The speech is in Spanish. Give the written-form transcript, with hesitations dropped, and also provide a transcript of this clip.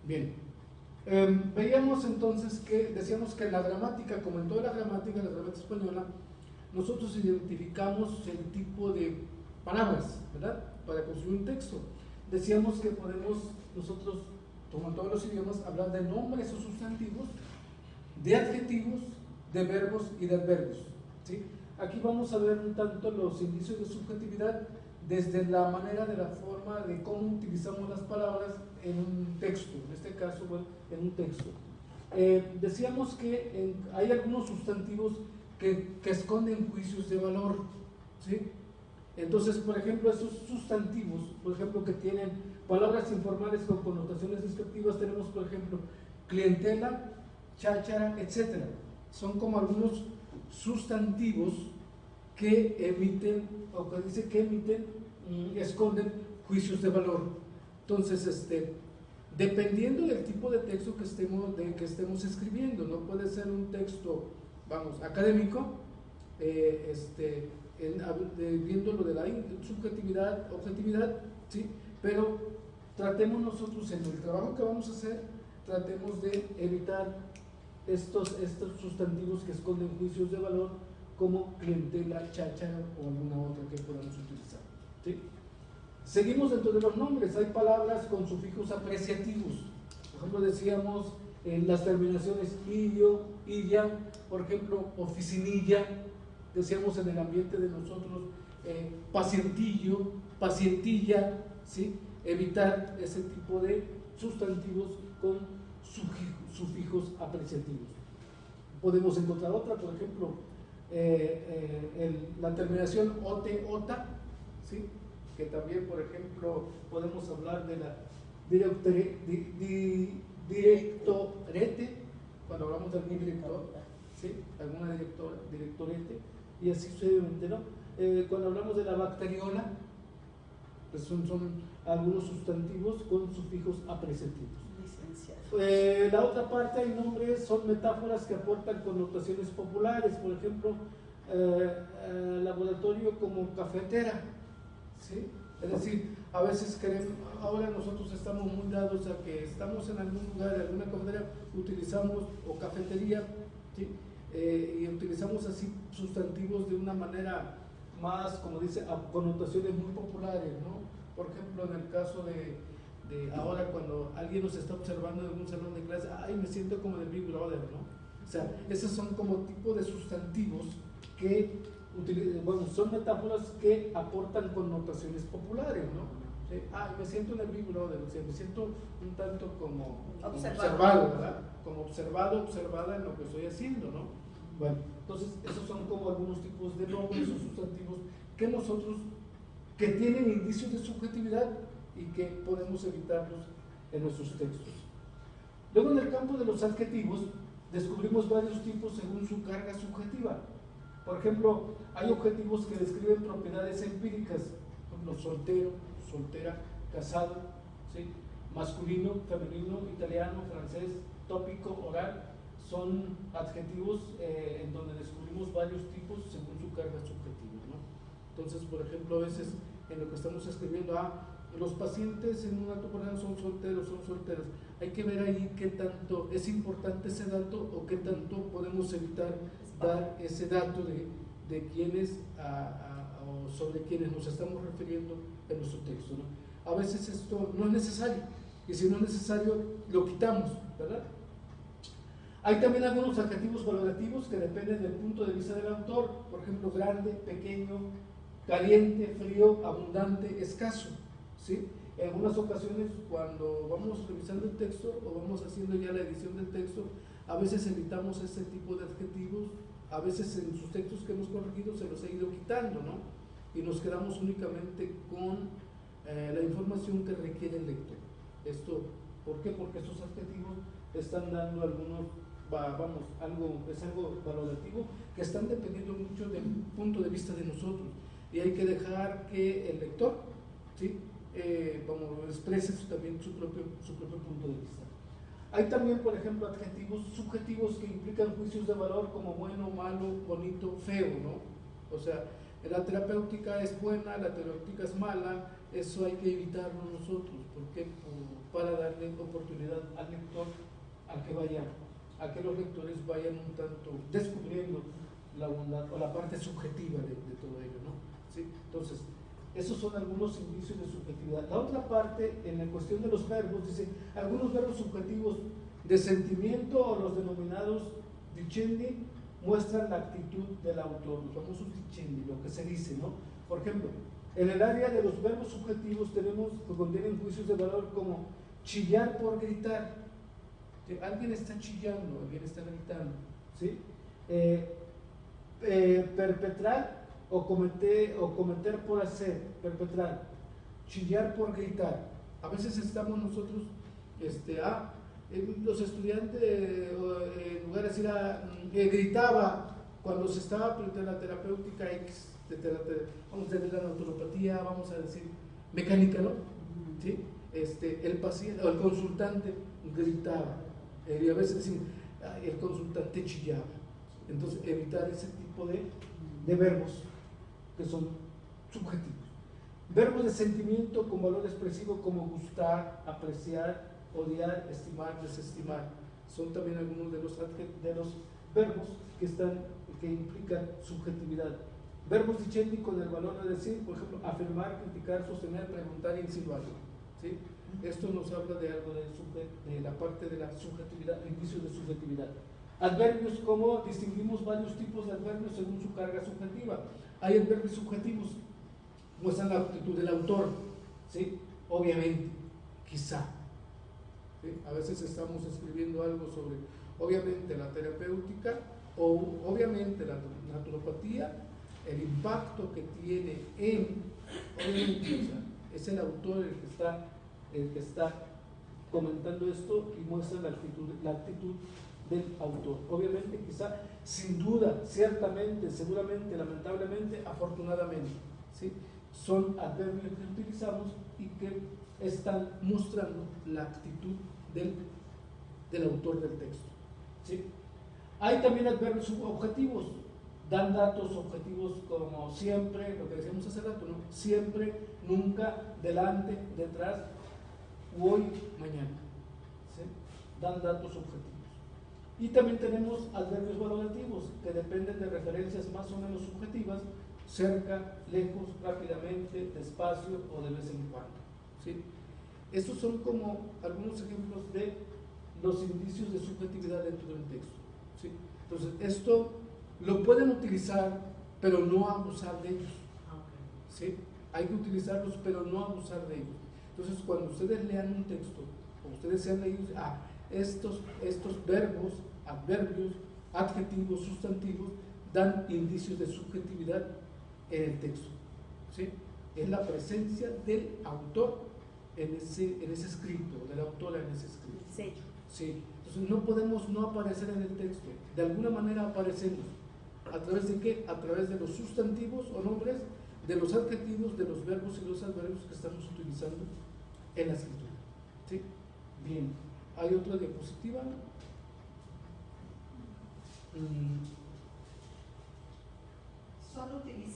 Bien, veíamos entonces que decíamos que la gramática, como en toda la gramática española, nosotros identificamos el tipo de palabras, ¿verdad?, para construir un texto. Decíamos que podemos nosotros, como en todos los idiomas, hablar de nombres o sustantivos, de adjetivos, de verbos y de adverbios, ¿sí? Aquí vamos a ver un tanto los indicios de subjetividad desde la manera de la forma de cómo utilizamos las palabras en un texto, en este caso, bueno, en un texto. Decíamos que hay algunos sustantivos que esconden juicios de valor, ¿sí? Entonces, por ejemplo, esos sustantivos, por ejemplo, que tienen palabras informales con connotaciones descriptivas, tenemos, por ejemplo, clientela, cháchara, etc. Son como algunos sustantivos que emiten, o que dice que emiten, esconden juicios de valor. Entonces, dependiendo del tipo de texto que estemos escribiendo, no puede ser un texto, vamos, académico, viendo lo de la subjetividad, objetividad, ¿sí? Pero tratemos nosotros, en el trabajo que vamos a hacer, tratemos de evitar estos sustantivos que esconden juicios de valor, como clientela, cháchara o alguna otra que podamos utilizar, ¿sí? Seguimos dentro de los nombres. Hay palabras con sufijos apreciativos. Por ejemplo, decíamos las terminaciones illo, illa, por ejemplo, oficinilla. Decíamos en el ambiente de nosotros pacientillo, pacientilla, ¿sí? Evitar ese tipo de sustantivos con sufijos apreciativos. Podemos encontrar otra, por ejemplo, la terminación ote, ota, ¿sí? Que también, por ejemplo, podemos hablar de la directorete, cuando hablamos de algún director, ¿sí? Alguna directorete, y así sucesivamente, ¿no? Cuando hablamos de la bacteriola, pues son algunos sustantivos con sufijos apreciativos. La otra parte, hay nombres, son metáforas que aportan connotaciones populares. Por ejemplo, laboratorio como cafetera, ¿sí? Es decir, a veces ahora nosotros estamos muy dados a que estamos en algún lugar, en alguna cafetería, utilizamos, o cafetería, ¿sí? Y utilizamos así sustantivos de una manera más, como dice, a connotaciones muy populares, ¿no? Por ejemplo, en el caso de ahora, cuando alguien nos está observando en un salón de clase, ay, me siento como de Big Brother, ¿no? O sea, esos son como tipo de sustantivos que bueno, son metáforas que aportan connotaciones populares, ¿no? ¿Sí? Ay, me siento en el Big Brother, o sea, me siento un tanto como observado, ¿verdad? Como observada en lo que estoy haciendo, ¿no? Bueno, entonces esos son como algunos tipos de nombres o sustantivos que tienen indicios de subjetividad y que podemos evitarlos en nuestros textos. Luego, en el campo de los adjetivos, descubrimos varios tipos según su carga subjetiva. Por ejemplo, hay adjetivos que describen propiedades empíricas, por ejemplo, soltero, soltera, casado, ¿sí? Masculino, femenino, italiano, francés, tópico, oral. Son adjetivos en donde descubrimos varios tipos según su carga subjetiva, ¿no? Entonces, por ejemplo, a veces en lo que estamos escribiendo, los pacientes en un acto por son solteros, son solteras. Hay que ver ahí qué tanto es importante ese dato o qué tanto podemos evitar dar ese dato de quienes o sobre quienes nos estamos refiriendo en nuestro texto, ¿no? A veces esto no es necesario, y si no es necesario, lo quitamos, ¿verdad? Hay también algunos adjetivos valorativos que dependen del punto de vista del autor. Por ejemplo, grande, pequeño, caliente, frío, abundante, escaso, ¿sí? En algunas ocasiones, cuando vamos revisando el texto o vamos haciendo ya la edición del texto, a veces evitamos ese tipo de adjetivos, a veces en sus textos que hemos corregido se los he ido quitando, ¿no? Y nos quedamos únicamente con la información que requiere el lector. Esto, ¿por qué? Porque estos adjetivos están dando es algo valorativo que están dependiendo mucho del punto de vista de nosotros, y hay que dejar que el lector, ¿sí? Exprese también su propio punto de vista. Hay también, por ejemplo, adjetivos subjetivos que implican juicios de valor como bueno, malo, bonito, feo, ¿no? O sea, la terapéutica es buena, la terapéutica es mala, eso hay que evitarlo nosotros, porque para darle oportunidad al lector a que los lectores vayan un tanto descubriendo la bondad o la parte subjetiva de todo ello, ¿no? ¿Sí? Entonces, esos son algunos indicios de subjetividad. La otra parte, en la cuestión de los verbos, dice, algunos verbos subjetivos de sentimiento o los denominados dicendi muestran la actitud del autor, los famosos dicendi, lo que se dice, ¿no? Por ejemplo, en el área de los verbos subjetivos tenemos que contienen juicios de valor como chillar por gritar. Alguien está chillando, alguien está gritando, ¿sí? Perpetrar o cometer por hacer, perpetrar, chillar por gritar. A veces estamos nosotros, los estudiantes, en lugar de decir, gritaba cuando se estaba aplicando la terapéutica X, vamos a decir la naturopatía, vamos a decir mecánica, ¿no? ¿Sí? El paciente o el consultante gritaba, y a veces decimos, el consultante chillaba. Entonces, evitar ese tipo de verbos que son subjetivos. Verbos de sentimiento con valor expresivo como gustar, apreciar, odiar, estimar, desestimar. Son también algunos de los verbos que implican subjetividad. Verbos dicendi con el valor de decir, por ejemplo, afirmar, criticar, sostener, preguntar y insinuar. ¿Sí? Esto nos habla de algo de la parte de la subjetividad, indicios de subjetividad. Adverbios, como distinguimos varios tipos de adverbios según su carga subjetiva. Hay adverbios subjetivos, muestran la actitud del autor, ¿sí? Obviamente, quizá. ¿Sí? A veces estamos escribiendo algo sobre, obviamente, la terapéutica o obviamente la naturopatía, el impacto que tiene obviamente, o sea, es el autor el que está comentando esto y muestra la actitud del autor. Obviamente, quizá, sin duda, ciertamente, seguramente, lamentablemente, afortunadamente, ¿sí? Son adverbios que utilizamos y que están mostrando la actitud del autor del texto, ¿sí? Hay también adverbios subobjetivos, dan datos objetivos como siempre, lo que decíamos hace rato, ¿no? Siempre, nunca, delante, detrás, hoy, mañana, ¿sí? Dan datos objetivos. Y también tenemos adverbios valorativos que dependen de referencias más o menos subjetivas, cerca, lejos, rápidamente, despacio o de vez en cuando, ¿sí? Estos son como algunos ejemplos de los indicios de subjetividad dentro del texto, ¿sí? Entonces, esto lo pueden utilizar, pero no abusar de ellos, ¿sí? Hay que utilizarlos, pero no abusar de ellos. Entonces, cuando ustedes lean un texto, o ustedes sean leídos, estos verbos, adverbios, adjetivos, sustantivos, dan indicios de subjetividad en el texto, ¿sí? Es la presencia del autor en ese escrito, de la autora en ese escrito. Sí. Sí. Entonces no podemos no aparecer en el texto, de alguna manera aparecemos. ¿A través de qué? A través de los sustantivos o nombres, de los adjetivos, de los verbos y los adverbios que estamos utilizando en la escritura, ¿sí? Bien, ¿hay otra diapositiva? Solo utilizar